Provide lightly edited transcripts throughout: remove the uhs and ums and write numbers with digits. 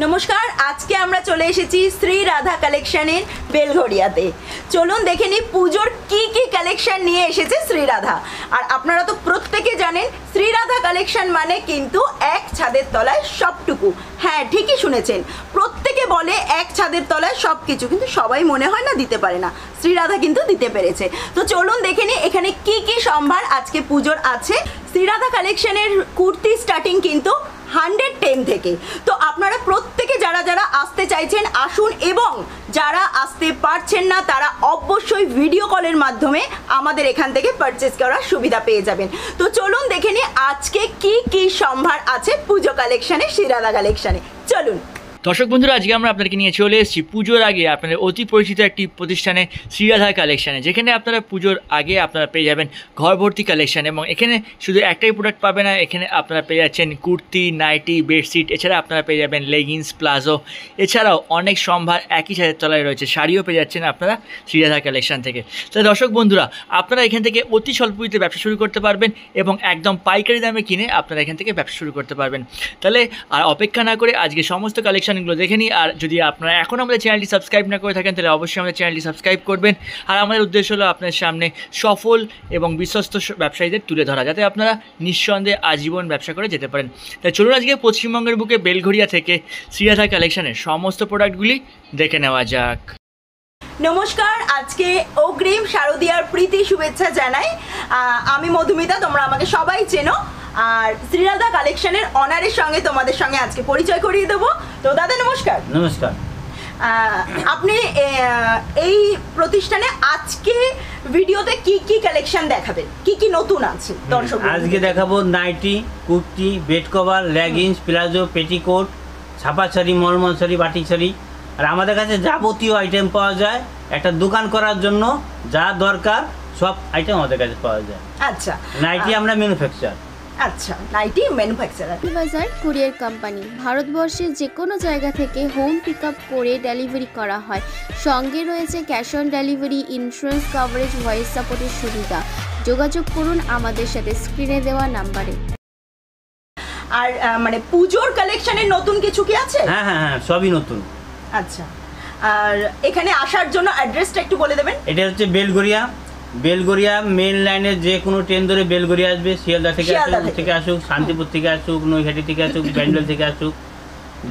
নমস্কার, আজকে আমরা চলে এসেছি শ্রী রাধা কালেকশনের বেলঘড়িয়াতে। চলুন দেখে নিই পুজোর কি কি কালেকশন নিয়ে এসেছে শ্রী রাধা। আর আপনারা তো প্রত্যেকে জানেন শ্রী রাধা কালেকশন মানে কিন্তু এক ছাদের তলায় সবটুকু। হ্যাঁ, ঠিকই শুনেছেন, প্রত্যেকে বলে এক ছাদের তলায় সব কিছু, কিন্তু সবাই মনে হয় না দিতে পারে না। শ্রী রাধা কিন্তু দিতে পেরেছে। তো চলুন দেখে নিই এখানে কি কি সম্ভার আজকে পুজোর আছে। শ্রী রাধা কালেকশনের কুর্তি স্টার্টিং কিন্তু 110 থেকে। তো আপনারা প্রত্যেকে যারা যারা আসতে চাইছেন আসুন, এবং যারা আসতে পারছেন না তারা অবশ্যই ভিডিও কলের মাধ্যমে আমাদের এখান থেকে পারচেস করার সুবিধা পেয়ে যাবেন। তো চলুন দেখে নিই আজকে কি কি সম্ভার আছে পুজো কালেকশনে, শ্রী রাধা কালেকশনে। চলুন দর্শক বন্ধুরা, আজকে আমরা আপনাদেরকে নিয়ে চলে এসেছি পুজোর আগে আপনাদের অতি পরিচিত একটি প্রতিষ্ঠানে, শ্রী রাধা কালেকশানে, যেখানে আপনারা পুজোর আগে আপনারা পেয়ে যাবেন ঘর ভর্তি কালেকশান। এবং এখানে শুধু একটাই প্রোডাক্ট পাবে না, এখানে আপনারা পেয়ে যাচ্ছেন কুর্তি, নাইটি, বেডশিট, এছাড়া আপনারা পেয়ে যাবেন লেগিংস, প্লাজো, এছাড়াও অনেক সম্ভার একই ছাদের তলায় রয়েছে। শাড়িও পেয়ে যাচ্ছেন আপনারা শ্রী রাধা কালেকশান থেকে। তাই দর্শক বন্ধুরা, আপনারা এখান থেকে অতি স্বল্প পুঁজিতে ব্যবসা শুরু করতে পারবেন এবং একদম পাইকারি দামে কিনে আপনারা এখান থেকে ব্যবসা শুরু করতে পারবেন। তাহলে আর অপেক্ষা না করে আজকে সমস্ত কালেকশানগুলো দেখে নিই। আর যদি আপনারা এখন আমাদের চ্যানেলটি সাবস্ক্রাইব না করে থাকেন তাহলে অবশ্যই আমাদের চ্যানেলটি সাবস্ক্রাইব করবেন। আর আমাদের উদ্দেশ্য হলো আপনার সামনে সফল এবং বিশ্বস্ত ব্যবসায়ীদের তুলে ধরা, যাতে আপনারা নিঃসন্দেহে আজীবন ব্যবসা করে যেতে পারেন। তাই চলুন আজকে পশ্চিমবঙ্গের বুকে বেলঘড়িয়া থেকে শ্রী রাধা কালেকশনের সমস্ত প্রোডাক্টগুলি দেখে নেওয়া যাক। নমস্কার, আজকে অগ্রিম শারদীয়ার প্রীতি শুভেচ্ছা জানাই। আমি মধুমিতা, তোমরা আমাকে সবাই চেনো। আর শ্রী রাধা কালেকশনের অনারের সঙ্গে তোমাদের সঙ্গে আজকে পরিচয় করিয়ে দেবো। তো দাদা নমস্কার। নমস্কার। আপনি এই প্রতিষ্ঠানে আজকে ভিডিওতে কি কি কালেকশন দেখাবেন, কি কি নতুন আছে দর্শক? আজকে দেখাবো nightie, kurti, bed cover, leggings, palazzo, petticoat, ছাপা শাড়ি, মলমল শাড়ি, বাটিক শাড়ি। আর আমাদের কাছে যাবতীয় আইটেম পাওয়া যায়। একটা দোকান করার জন্য যা দরকার সব আইটেম আমাদের কাছে পাওয়া যায়। আচ্ছা, নাইটি আমরা ম্যানুফ্যাকচার। আচ্ছা, নাইটি ম্যানুফ্যাকচারার। বাজার কুরিয়ার কোম্পানি ভারতবর্ষের যে কোনো জায়গা থেকে হোম পিক আপ করে ডেলিভারি করা হয়। সঙ্গে রয়েছে cash on delivery, insurance coverage, voice সাপোর্টের সুবিধা। যোগাযোগ করুন আমাদের সাথে স্ক্রিনে দেওয়া নাম্বারে। আর মানে পুজোর কালেকশনের নতুন কিছু কি আছে? হ্যাঁ হ্যাঁ হ্যাঁ, সবই নতুন। আচ্ছা, আর এখানে আসার জন্য অ্যাড্রেসটা একটু বলে দেবেন। এটা হচ্ছে বেলঘড়িয়া। বেলঘড়িয়া মেন লাইনের যে কোনো ট্রেন ধরে বেলঘড়িয়া আসবে। শিয়ালদা থেকে আসুক, শান্তিপুর থেকে আসুক, নৈহাটি থেকে আসুক, ব্যান্ডেল থেকে আসুক,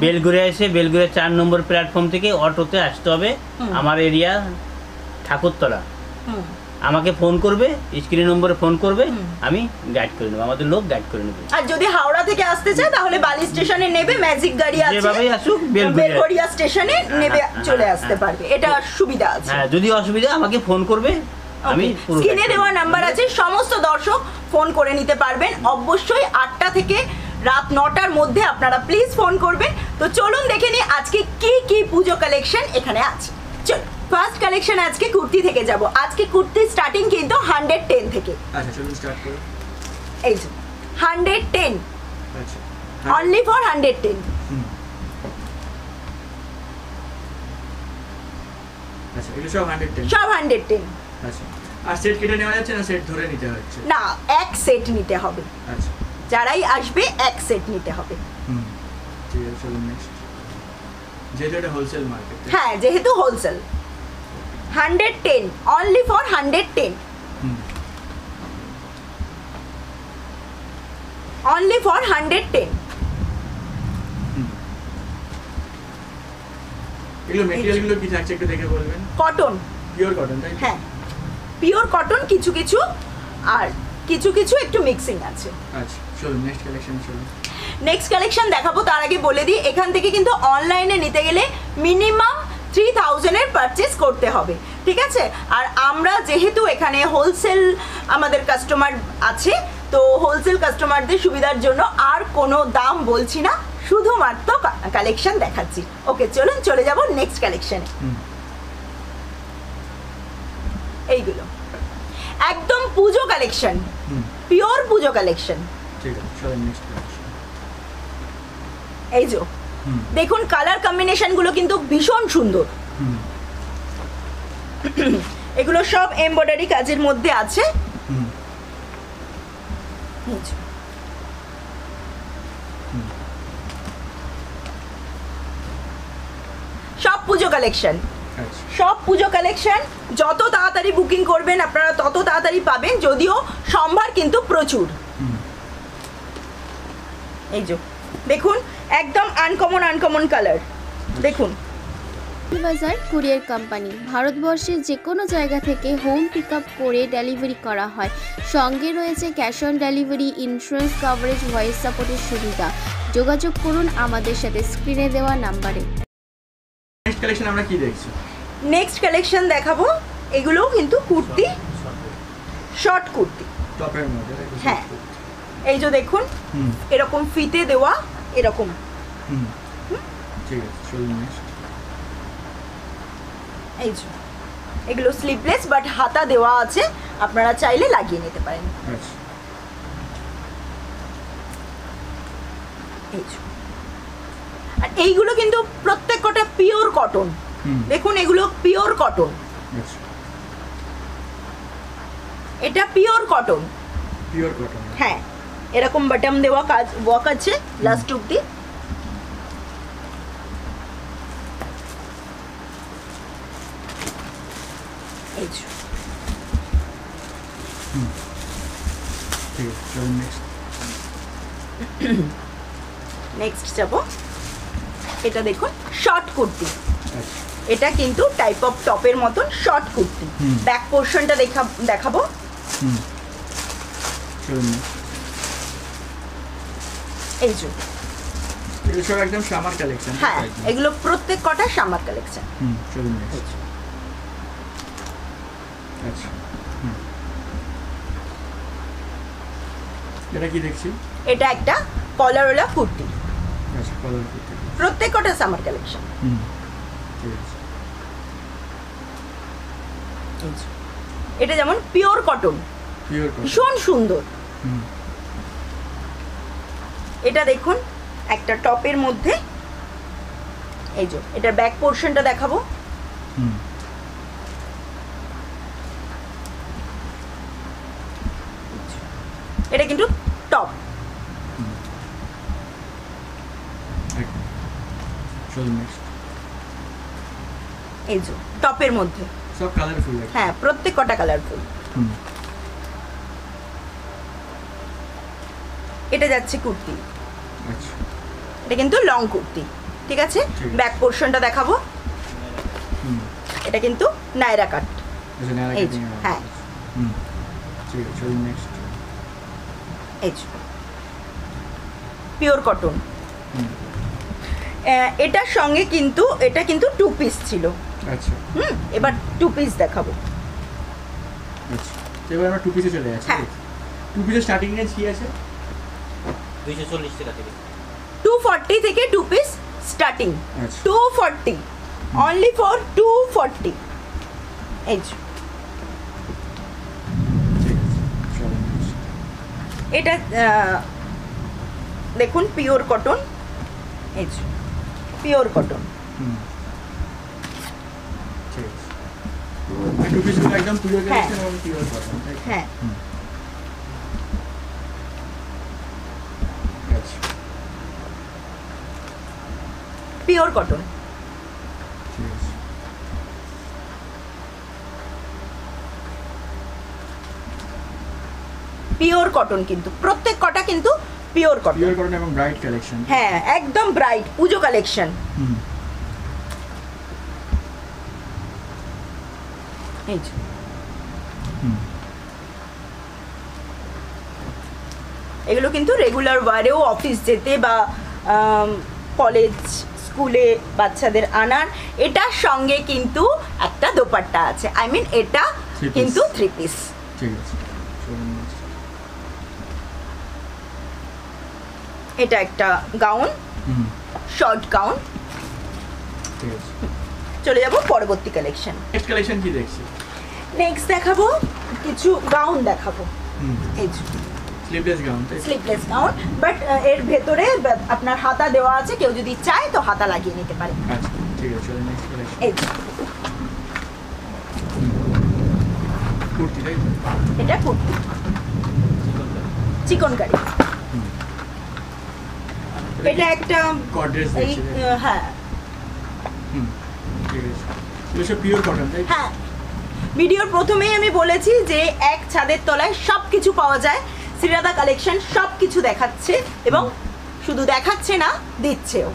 বেলঘড়িয়া এসে বেলঘড়িয়া 4 নম্বর প্ল্যাটফর্ম থেকে অটোতে আসতে হবে। আমার এরিয়া ঠাকুরতলা। আমাকে ফোন করবে, স্ক্রিন নম্বরে ফোন করবে, আমি গাইড করে নেবো, আমাদের লোক গাইড করে নেবে। আর যদি হাওড়া থেকে আসতে চায় তাহলে বালি স্টেশনে নেবে, ম্যাজিক গাড়ি আছে, যেভাবেই আসুক বেলঘড়িয়া স্টেশনে নেবে, চলে আসতে পারবে। এটা সুবিধা আছে। হ্যাঁ, যদি অসুবিধা আমাকে ফোন করবে, আমি স্ক্রিনে দেওয়া নাম্বার আছে, সমস্ত দর্শক ফোন করে নিতে পারবেন। অবশ্যই 8টা থেকে রাত 9টার মধ্যে আপনারা প্লিজ ফোন করবেন। তো চলুন দেখে নিই আজকে কি কি পুজো কালেকশন এখানে আছে। চল, ফার্স্ট কালেকশন আজকে কুর্তি থেকে যাব। আজকে কুর্তি স্টার্টিং কিন্তু 110 থেকে। আচ্ছা, চলুন স্টার্ট করুন। এই যে 110, আচ্ছা, অনলি ফর 110। আচ্ছা, এগুলো সব 110। সব 110। আচ্ছা, আর সেট কেটে নেওয়া যাচ্ছে না, সেট ধরে নিতে হচ্ছে? না, এক সেট নিতে হবে। আচ্ছা, যারাই আসবে এক সেট নিতে হবে। ঠিক আছে, চলুন নেক্সট। যেহেতু এটা হোলসেল মার্কেট। হ্যাঁ, যেহেতু wholesale. 110, only for 110, only for 110। এগুলো মেটেরিয়ালগুলো কি থাকছে একটু দেখে বলবেন? কটন, পিওর কটন, তাই? হ্যাঁ পিওর কটন, কিছু কিছু আর কিছু কিছু একটু মিক্সিং আছে। আচ্ছা, চলুন নেক্সট কালেকশন চলুন। নেক্সট কালেকশন দেখাবো, তার আগে বলে দিই এখান থেকে কিন্তু অনলাইনে নিতে গেলে মিনিমাম 3000 এর পারচেস করতে হবে, ঠিক আছে? আর আমরা যেহেতু এখানে হোলসেল আমাদের কাস্টমার আছে, তো হোলসেল কাস্টমারদের সুবিধার জন্য আর কোনো দাম বলছি না, শুধুমাত্র কালেকশন দেখাচ্ছি। ওকে, চলুন চলে যাব নেক্সট কালেকশনে। এইগুলো একদম পুজো কালেকশন, পিওর পুজো কালেকশন। ঠিক আছে, চলুন নেক্সট কালেকশন। এই যে দেখুন, কালার কম্বিনেশন গুলো কিন্তু ভীষণ সুন্দর। এগুলো সব এমব্রয়ডারি কাজের মধ্যে আছে। সব পুজো কালেকশন, আচ্ছা সব পুজো কালেকশন। যত তাড়াতাড়ি বুকিং করবেন আপনারা তত তাড়াতাড়ি পাবেন, যদিও সম্ভার কিন্তু প্রচুর। হুম। এই যে দেখুন একদম আনকমন কালার দেখুন। বাজার কুরিয়ার কোম্পানি ভারতবর্ষের যে কোনো জায়গা থেকে হোম পিক আপ করে ডেলিভারি করা হয়। সঙ্গে রয়েছে cash on delivery, insurance coverage, voice সাপোর্টের সুবিধা। যোগাযোগ করুন আমাদের সাথে স্ক্রিনে দেওয়া নাম্বারে। নেক্সট কালেকশন আমরা কি দেখছি? নেক্সট কালেকশন দেখাবো, এগুলোও কিন্তু কুর্তি, শর্ট কুর্তি। টপের মধ্যে হ্যাঁ, এই যে দেখুন হুম এরকম ফিতে দেওয়া, এরকম। হুম ঠিক আছে চলুন নেক্সট। এই যে এগুলো স্লিভলেস বাট হাতা দেওয়া আছে, আপনারা চাইলে লাগিয়ে নিতে পারেন। আচ্ছা এই যে, আর এইগুলো কিন্তু প্রত্যেক কটা পিওর কটন। হুম দেখুন এগুলো পিওর কটন, আচ্ছা এটা পিওর কটন। Pure cotton. হ্যাঁ, এরকম বাটন দেওয়া কাজ ওয়ার্ক আছে লাস্ট অব্দি। এই যে ঠিক আছে চলুন নেক্সট। নেক্সট যাব, এটা দেখুন শর্ট কুর্তি। আচ্ছা এটা কিন্তু টাইপ অফ টপের মতন শর্ট কুর্তি। হুম। ব্যাক পোর্শনটা দেখাবো। হুম চলুন নেক্সট। এই যে এগুলো সব একদম সামার কালেকশন। হ্যাঁ, এগুলো প্রত্যেক কটা সামার কালেকশন। হুম চলুন নেক্সট। আচ্ছা হুম এটা কি দেখছি? এটা একটা কলারওয়ালা কুর্তি, আচ্ছা কালার করতে। প্রত্যেক কটা সামার কালেকশন। হুম ঠিক আছে এটা যেমন পিওর কটন, পিওর কটন। ভীষণ সুন্দর। হুম এটা দেখুন একটা টপের মধ্যে, এই যে এটার ব্যাক পোর্শনটা দেখাবো। হুম এটা কিন্তু টপ। একদম চলুন নেক্সট। এই যে টপের মধ্যে, সব কালারফুল। হ্যাঁ প্রত্যেক কটা কালারফুল। হুম এটা যাচ্ছে কুর্তি, আচ্ছা এটা কিন্তু লং কুর্তি, ঠিক আছে। ঠিক। ব্যাক পোর্শনটা দেখাবো, হুম এটা কিন্তু নায়রা কাট। আচ্ছা নায়রা এই কাটিং। যে, হ্যাঁ। হুম ঠিক আছে চলুন নেক্সট। এই যে পিওর কটন। হুম এটার সঙ্গে কিন্তু এটা কিন্তু 2 পিস ছিল। আচ্ছা এবার 2 পিস দেখাবো। আচ্ছা এবার আমরা টু পিসে চলে যাচ্ছি। হ্যাঁ। টু পিসের স্টার্টিং রেঞ্জ কি আছে? 240 টাকা থেকে 240 থেকে 2 পিস স্টার্টিং। আচ্ছা 240 অনলি ফর 240। এই যে ঠিক আছে চলুন next। এটা দেখুন পিওর কটন, এই যে পিওর কটন। হুম ঠিক আছে টু পিসগুলো একদম পিওর হ্যাঁ। কালেকশন এবং পিওর কটন। হ্যাঁ, হুম আচ্ছা পিওর কটন। ঠিক আছে পিওর কটন কিন্তু প্রত্যেক কটা কিন্তু পিওর কটন। পিওর কটন এবং ব্রাইট কালেকশন। হ্যাঁ একদম ব্রাইট পুজো কালেকশন। হুম এই যে হুম এগুলো কিন্তু রেগুলার ওয়ারেও অফিস যেতে বা কলেজ স্কুলে বাচ্চাদের আনার। এটার সঙ্গে কিন্তু একটা দোপাট্টা আছে, আই মিন এটা Three piece. কিন্তু 3 পিস। ঠিক আছে চলুন next। এটা একটা গাউন, হুম শর্ট গাউন। ঠিক আছে চলে যাব পরবর্তী কালেকশন। নেক্সট কালেকশন কি দেখছি? নেক্সট দেখাবো কিছু গাউন দেখাবো। হুম এই যে স্লিভলেস গাউন তাই? স্লিভলেস গাউন, বাট এর ভেতরে আপনার হাতা দেওয়া আছে, কেউ যদি চায় তো হাতা লাগিয়ে নিতে পারে। আচ্ছা ঠিক আছে চলুন নেক্সট কালেকশন। এই যে কুর্তি তাই তো? এটা কুর্তি, চিকনকারি। এটা একটা কট ড্রেস এই দেখছি তাই? হ্যাঁ হুম ঠিক আছে, এগুলো সব পিওর কটন তাই তো? হ্যাঁ, ভিডিওর প্রথমেই আমি বলেছি যে এক ছাদের তলায় সব কিছু পাওয়া যায়। শ্রীরাধা কালেকশন সব কিছু দেখাচ্ছে এবং শুধু দেখাচ্ছে না, দিচ্ছেও।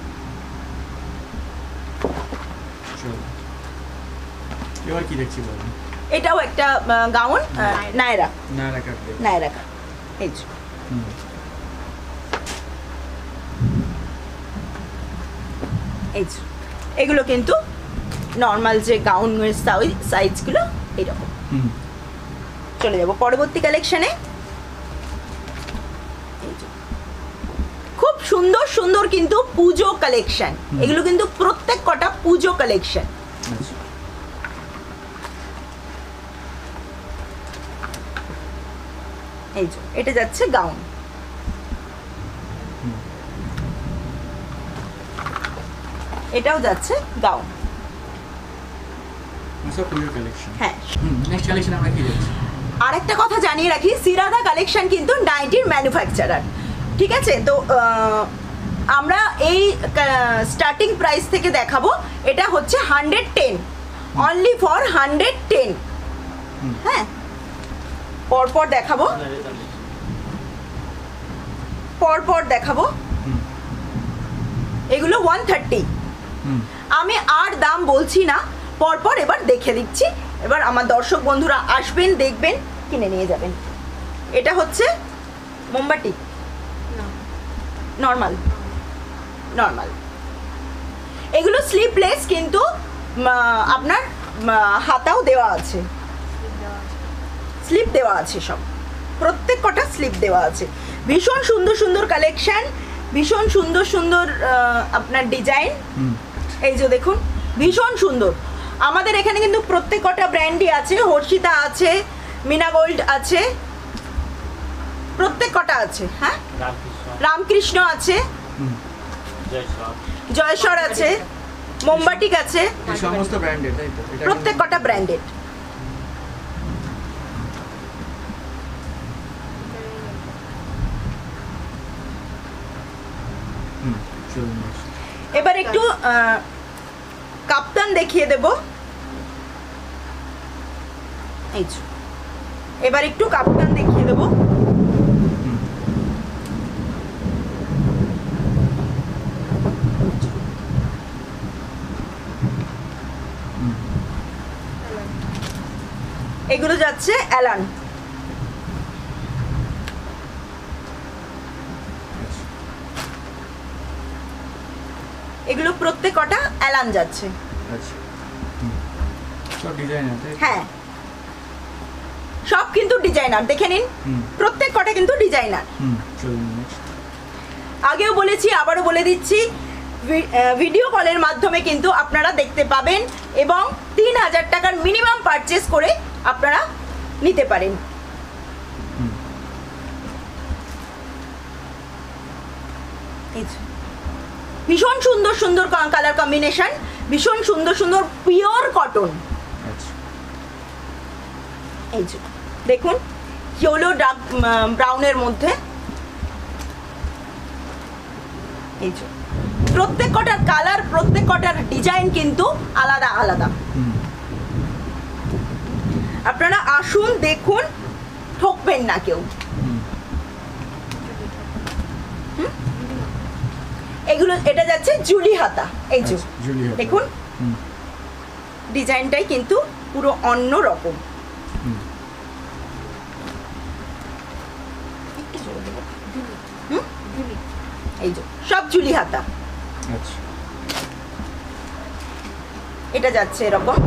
চলো এবার কি দেখছি বলো। এটাও একটা গাউন, নায়রা না রাখা দেখি। নায়রা কাট। এই যে হুম, এই যে এগুলো কিন্তু নর্মাল যে গাউনের সাইজগুলো এইরকম। হুম, চলে যাব পরবর্তী কালেকশনে। খুব সুন্দর সুন্দর কিন্তু পুজো কালেকশন, এগুলো কিন্তু প্রত্যেক কটা পুজো কালেকশন। আচ্ছা, এই যে এটা যাচ্ছে গাউন, এটাও যাচ্ছে গাউন। সব পিওর কালেকশন। হ্যাঁ, নেক্সট কালেকশন আমরা কি দেখছি? আর একটা কথা জানিয়ে রাখি, শ্রীরাধা কালেকশন কিন্তু নাইটির ম্যানুফ্যাকচারার, ঠিক আছে? তো আমরা এই স্টার্টিং প্রাইস থেকে দেখাবো। এটা হচ্ছে 110, অনলি ফর 110। হ্যাঁ, পরপর দেখাবো, পরপর দেখাবো। এগুলো 130। হুম, আমি আর দাম বলছি না, পরপর এবার দেখে দিচ্ছি। এবার আমার দর্শক বন্ধুরা আসবেন, দেখবেন, কিনে নিয়ে যাবেন। এটা হচ্ছে মোমবাতি, নর্মাল নর্মাল। এগুলো স্লিপলেস, কিন্তু আপনার হাতাও দেওয়া আছে, স্লিপ দেওয়া আছে, সব প্রত্যেক কটা স্লিপ দেওয়া আছে। ভীষণ সুন্দর সুন্দর কালেকশন, ভীষণ সুন্দর সুন্দর আপনার ডিজাইন। হুম, এই যে দেখুন, ভীষণ সুন্দর। আমাদের এখানে কিন্তু প্রত্যেক কটা ব্র্যান্ডই আছে, হর্ষিতা আছে, মিনা গোল্ড আছে, প্রত্যেক কটা আছে। হ্যাঁ, রামকৃষ্ণ আছে, হুম, জয়সর আছে, মোমবাটিক আছে, এই সমস্ত ব্র্যান্ডেড তাই তো? এটা প্রত্যেক কটা ব্র্যান্ডেড। হুম, চলুন next। এবার একটু কাপ্তান দেখিয়ে দেব। এই যে, এবার একটু কাপ্তান দেখিয়ে দেব। হুম, হুম, এগুলো যাচ্ছে অ্যালান। আচ্ছা, এগুলো প্রত্যেক কটা অ্যালান যাচ্ছে। আচ্ছা, হুম, সব ডিজাইনার তাই তো? হ্যাঁ, সব কিন্তু ডিজাইনার, দেখে নিন, হুম, প্রত্যেক কটা কিন্তু ডিজাইনার। হুম, চলুন নেক্সট। আগেও বলেছি, আবারও বলে দিচ্ছি, ভিডিও কলের মাধ্যমে কিন্তু আপনারা দেখতে পাবেন এবং 3000 টাকার মিনিমাম পারচেস করে আপনারা নিতে পারেন। হুম, এই যে, ভীষণ সুন্দর সুন্দর কালার কম্বিনেশন, ভীষণ সুন্দর সুন্দর পিওর কটন। আচ্ছা, এই যে দেখুন, ইয়েলো ডার্ক ব্রাউনের মধ্যে। এই যে প্রত্যেক কটার কালার, প্রত্যেক কটার ডিজাইন কিন্তু আলাদা আলাদা। হুম, আপনারা আসুন, দেখুন, ঠকবেন না কেউ। হুম, এগুলো, এটা যাচ্ছে জুলি হাতা। এই যে আচ্ছা, জুলি হাতা। দেখুন, হুম, ডিজাইনটাই কিন্তু পুরো অন্য রকম। হুম, এই যে সব জুলি হাতা। আচ্ছা, এটা যাচ্ছে এরকম।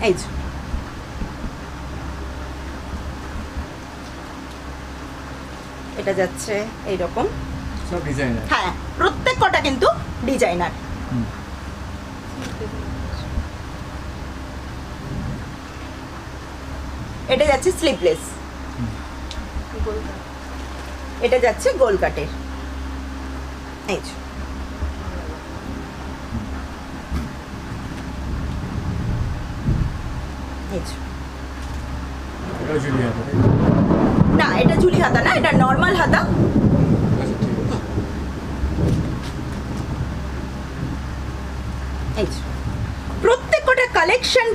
এই যে এটা যাচ্ছে এইরকম। সব ডিজাইনার। হ্যাঁ, প্রত্যেক কটা কিন্তু ডিজাইনার। হুম, এটা যাচ্ছে স্লিপলেস, এটা যাচ্ছে গোল কাটের। এই যে এই যে, এটাও জুলি হাতা তাই তো? না এটা জুলি হাতা না, এটা নর্মাল হাতা। আচ্ছা, ঠিক আছে।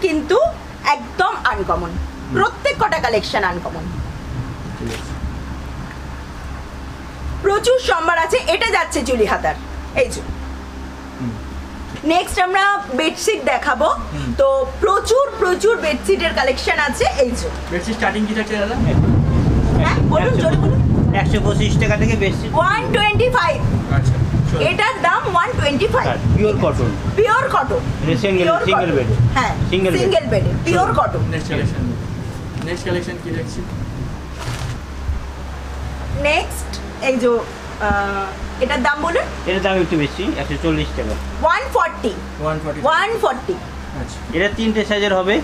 কিন্তু একদম আনকমন, প্রত্যেক কটা কালেকশন আনকমন, ঠিক আছে। প্রচুর সম্ভার আছে। এটা যাচ্ছে চুলি হাতার, এই যে। হুম। নেক্সট আমরা বেডশিট দেখাবো। তো প্রচুর প্রচুর বেডশিটের কালেকশন আছে, এই যে। বেডশিট স্টার্টিং কি থাকছে দাদা? হ্যাঁ বলুন, জোরে বলুন। 125 টাকা থেকে বেশি। 125, আচ্ছা চলো। এটার দাম 125, pure cotton, pure cotton, single bed. হ্যাঁ Single bed। সিঙ্গেল বেডে পিওর কটন। নেক্সট কালেকশন কি দেখছি? নেক্সট এই যে এটার দাম বলুন। এর দাম একটু বেশি, 140 টাকা। 140, 140। 140। আচ্ছা এটা 3টে সাইজের হবে,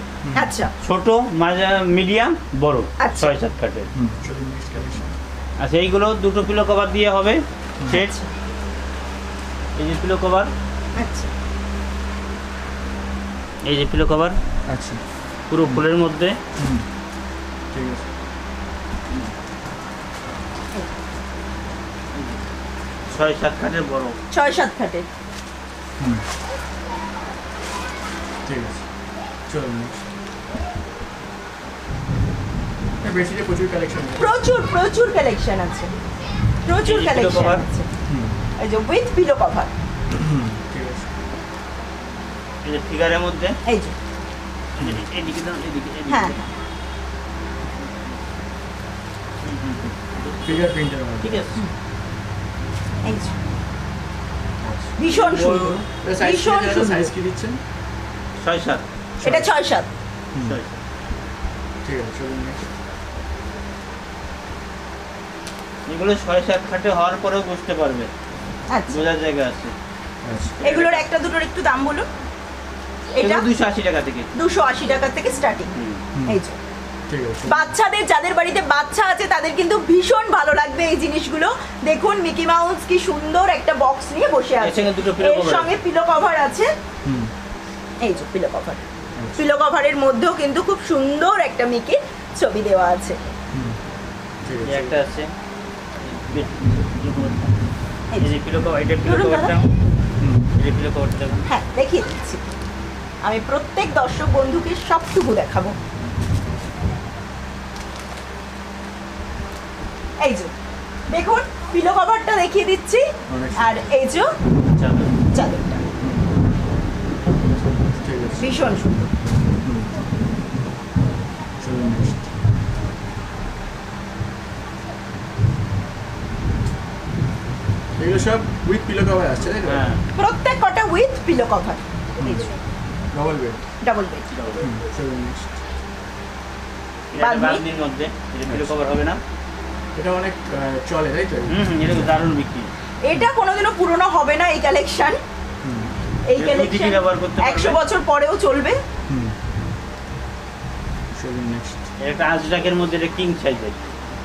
আচ্ছা ছোট, মিডিয়াম, বড়, আচ্ছা। 6-7 কাটের। চলো নেক্সট কালেকশন। আচ্ছা এইগুলো দুটো পিলো কভার দিয়ে হবে সেট। এই যে পিলো কভার, আচ্ছা এই যে পিলো কভার আচ্ছা পুরো ফুলের মধ্যে। ঠিক আছে। 6-7 কাটের বড়। 6-7 খাটের। ঠিক আছে চলো নেক্সট। বেডশিটে প্রচুর কালেকশন আছে। প্রচুর প্রচুর কালেকশন আছে, প্রচুর এই যে pillow কালেকশন cover। আছে। এই যে উইথ পিলো কভার, ঠিক আছে। এই যে ফিগারের মধ্যে, এই যে। এদিকে দাও, এদিকে। হ্যাঁ ফিগার প্রিন্টের মধ্যে। ঠিক আছে। এই যে ভীষণ সুন্দর, ভীষণ সাইজ সুন্দর। কি দিচ্ছেন? 6-7। এটা 6-7। ঠিক আছে চলো নেক্সট। এগুলো 6-7 খাটে হওয়ার পরেও বুঝতে পারবে, আচ্ছা বোঝার জায়গা আছে। আচ্ছা এগুলোর একটা দুটোর একটু দাম বলুন। এটা এগুলো 280 টাকা থেকে। 280 টাকা থেকে স্টার্টিং। এই যে ঠিক আছে। বাচ্চাদের, যাদের বাড়িতে বাচ্চা আছে তাদের কিন্তু ভীষণ ভালো লাগবে এই জিনিসগুলো। দেখুন মিকি মাউস কি সুন্দর একটা বক্স নিয়ে বসে এর আছে, সঙ্গে দুটো pillow এর cover সঙ্গে পিলো কভার আছে। এই যে পিলো কভার, পিলো কভারের মধ্যেও কিন্তু খুব সুন্দর একটা মিকির ছবি দেওয়া আছে। ঠিক এই আছে। একটা আছে, এই এই যে। যে পিলো কভার, এটা পিলো ধরুন কভারটা, দাদা। এই যে পিলো কভারটা দেখুন। হ্যাঁ দেখিয়ে দিচ্ছি, আমি প্রত্যেক দর্শক বন্ধুকে সবটুকু দেখাবো। এই যে দেখুন পিলো কভারটা দেখিয়ে দিচ্ছি, অনেক আর এই যে চাদর। চাদরটা ঠিক আছে ভীষণ সুন্দর। চলো নেক্সট। এগুলো সব উইথ পিলো কভার আসছে তাই তো? হ্যাঁ, প্রত্যেক কটা with pillow cover, double bed. Double bed. চলো নেক্সট। এটা বাঁধনি? বাঁধনির মধ্যে, এই যে পিলো কভার হবে না। এটা অনেক চলে তাই তো? এটা দারুণ বিক্রি। এটা কোনোদিনও পুরনো হবে না এই কালেকশন, এই এটা কালেকশন প্রতিদিন ব্যবহার করতে পারবে। 100 বছর পরেও চলবে। চলো নেক্সট। একটা আজরাকের মধ্যে, এটা কিং সাইজের।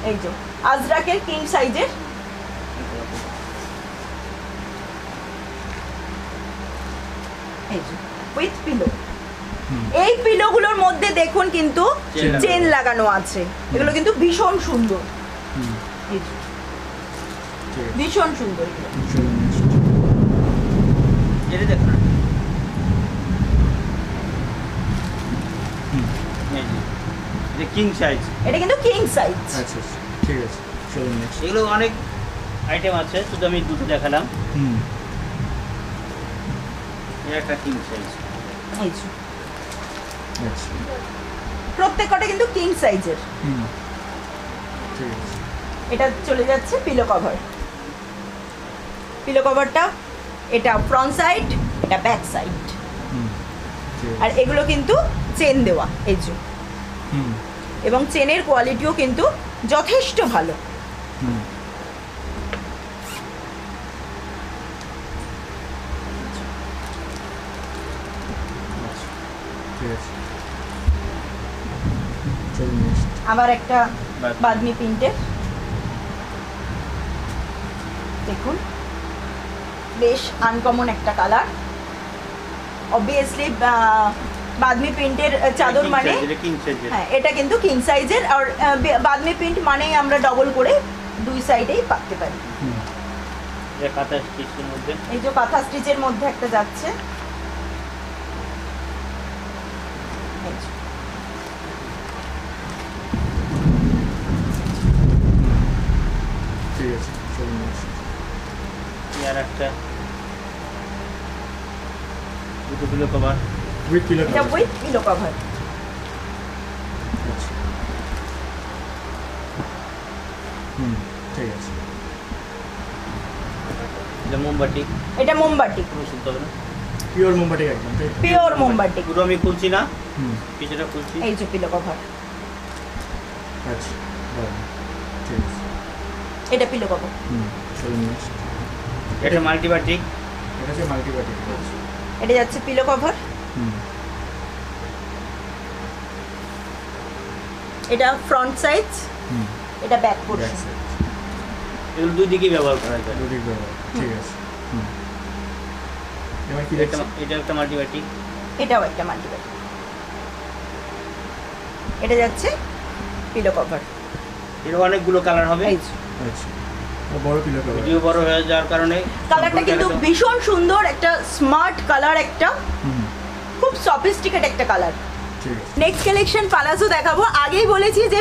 এই যে আজরাকের কিং সাইজের, এই যে উইথ পিলো। এই পিলোগুলোর মধ্যে দেখুন কিন্তু চেন চেন লাগানো আছে, এগুলো কিন্তু ভীষণ সুন্দর। এই যে, ঠিক আছে ভীষণ সুন্দর এগুলো। চলো নেক্সট। এটা দেখুন, এই যে, এটা কিং সাইজ। এটা কিন্তু কিং সাইজ। আচ্ছা আচ্ছা, ঠিক আছে চলো নেক্সট। এগুলো অনেক আইটেম আছে, শুধু আমি দুটো দেখালাম। এটা একটা কিং সাইজ। এই যে আচ্ছা প্রত্যেক কটা কিন্তু কিং সাইজের। ঠিক আছে। এটা চলে যাচ্ছে পিলো কভার। পিলো কভারটা এটা ফ্রন্ট সাইড, এটা ব্যাক সাইড, ঠিক আর আছে। এগুলো কিন্তু চেন দেওয়া, এই যে। এবং চেনের কোয়ালিটিও কিন্তু যথেষ্ট ভালো। ঠিক আছে চলো নেক্সট। আবার একটা বাঁধনি। বাঁধনি প্রিন্টের, দেখুন বেশ আনকমন একটা কালার। অবভিয়াসলি বাঁধনি প্রিন্টের চাদর মানে, এটা কিং সাইজের। হ্যাঁ এটা কিন্তু কিং সাইজের। আর বাঁধনি প্রিন্ট মানেই আমরা ডবল করে দুই সাইডেই পাততে পারি। এটা কাঁথা স্টিচের মধ্যে। এই যে কাঁথা স্টিচের মধ্যে একটা যাচ্ছে, এই যে। ঠিক আছে চলুন নেক্সট। আর একটা দুটো পিলো কভার, উইথ পিলো এটা উইথ পিলো কভার। ঠিক আছে। এটা মোমবাতি, এটা মোমবাটি, পুরো শুনতে হবে না, পিওর মোমবাতি একদম, তাই তো? পিওর মোমবাটি। পুরো আমি খুলছি না, হুম, পিছটা খুলছি। এই যে পিলো কভার, আচ্ছা দারুণ। ঠিক আছে। এটা পিলো কভার। চলুন নেক্সট। এটা মাল্টিবাটিক, এটা হচ্ছে মাল্টিবাটিক। এটা যাচ্ছে পিলো কভার। এটা ফ্রন্ট সাইজ, এটা ব্যাক পোর্শন। এগুলো দুই দিকেই ব্যবহার করা যায়। দুদিক ব্যবহার, ঠিক আছে। এবার কি এটা দেখছি? এটা একটা মাল্টিবাটিক, এটাও একটা মাল্টিবাটি। এটা যাচ্ছে পিলো কভার। এর অনেকগুলো কালার হবে। এই যে। আচ্ছা, ও বড় পিলো কভার। ভিডিও বড় হয়ে যাওয়ার কারণে কালারটা কিন্তু ভীষণ সুন্দর, একটা স্মার্ট কালার, একটা হুম, খুব সফিস্টিকেট একটা কালার। ঠিক আছে। নেক্সট কালেকশন পালাজো দেখাবো। আগেই বলেছি যে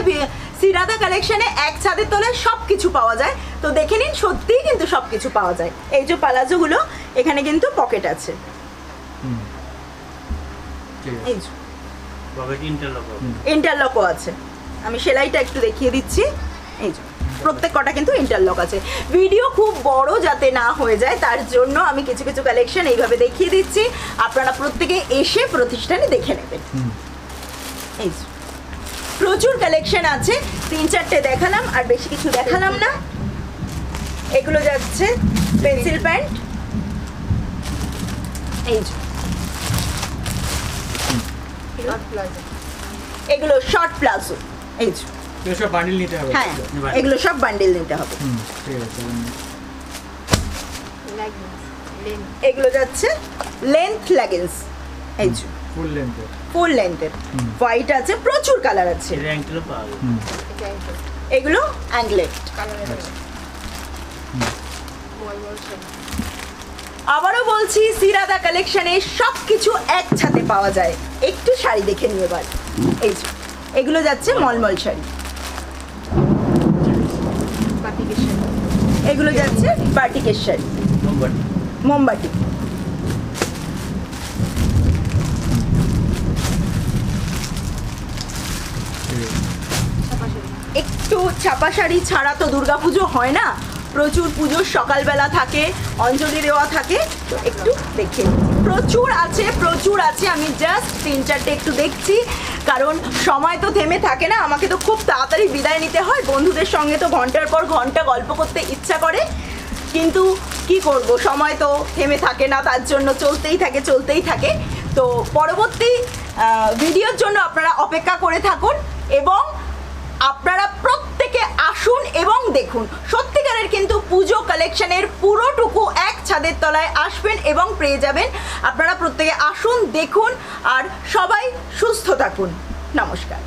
শ্রীরাধা কালেকশনে এক ছাদের তলায় সব কিছু পাওয়া যায়, তো দেখে নিন সত্যিই কিন্তু সব কিছু পাওয়া যায়। এই যে পালাজোগুলো, এখানে কিন্তু পকেট আছে। হুম, ঠিক আছে। এই যে পকেট ইন্টারলক হবে। ইন্টারলকও আছে। আমি সেলাইটা একটু দেখিয়ে দিচ্ছি। এই যে প্রত্যেক কটা কিন্তু ইন্টারলক আছে। ভিডিও খুব বড় যাতে না হয়ে যায় তার জন্য আমি কিছু কিছু কালেকশন এইভাবে দেখিয়ে দিচ্ছি, আপনারা প্রত্যেকে এসে প্রতিষ্ঠানে দেখে নেবেন। এই যে প্রচুর কালেকশন আছে, 3-4টে দেখালাম আর বেশি কিছু দেখালাম না। এগুলো যাচ্ছে পেন্সিল প্যান্ট। এই যে এগুলো শর্ট প্লাজো। এই যে এগুলো সব বান্ডিল নিতে হবে। হ্যাঁ, এগুলো সব বান্ডিল নিতে হবে। হুম, ঠিক আছে। চলুন next। এগুলো যাচ্ছে লেন্থ লেগিংস। এই যে ফুল লেন্থের। ফুল লেন্থের, হোয়াইট আছে, প্রচুর কালার আছে। এর অ্যাঙ্কেলও পাওয়া যাবে। হুম, এগুলো অ্যাংলেট। আবারও বলছি, শ্রীরাধা কালেকশনে সব কিছু এক ছাদে পাওয়া যায়। একটু শাড়ি দেখে নিয়ে এবার। এই যে এগুলো যাচ্ছে মলমল শাড়ি। এগুলো যাচ্ছে বাটিকের শাড়ি, মোমবাতি। মোমবাটি। ঠিক আছে। একটু ছাপা শাড়ি ছাড়া তো দুর্গাপুজো হয় না, প্রচুর পুজোর সকালবেলা থাকে, অঞ্জলি দেওয়া থাকে, তো একটু দেখে নিই। প্রচুর আছে, প্রচুর আছে। আমি জাস্ট 3-4টে একটু দেখছি, কারণ সময় তো থেমে থাকে না, আমাকে তো খুব তাড়াতাড়ি বিদায় নিতে হয়। বন্ধুদের সঙ্গে তো ঘন্টার পর ঘন্টা গল্প করতে ইচ্ছা করে, কিন্তু কি করব, সময় তো থেমে থাকে না, তার জন্য চলতেই থাকে। তো পরবর্তী ভিডিওর জন্য আপনারা অপেক্ষা করে থাকুন এবং আপনারা প্রত্যেকে আসুন এবং দেখুন। সত্যিকারের কিন্তু পুজো কালেকশনের পুরোটুকু এক ছাদের তলায় আসবেন এবং পেয়ে যাবেন। আপনারা প্রত্যেকে আসুন, দেখুন, আর সবাই সুস্থ থাকুন। নমস্কার।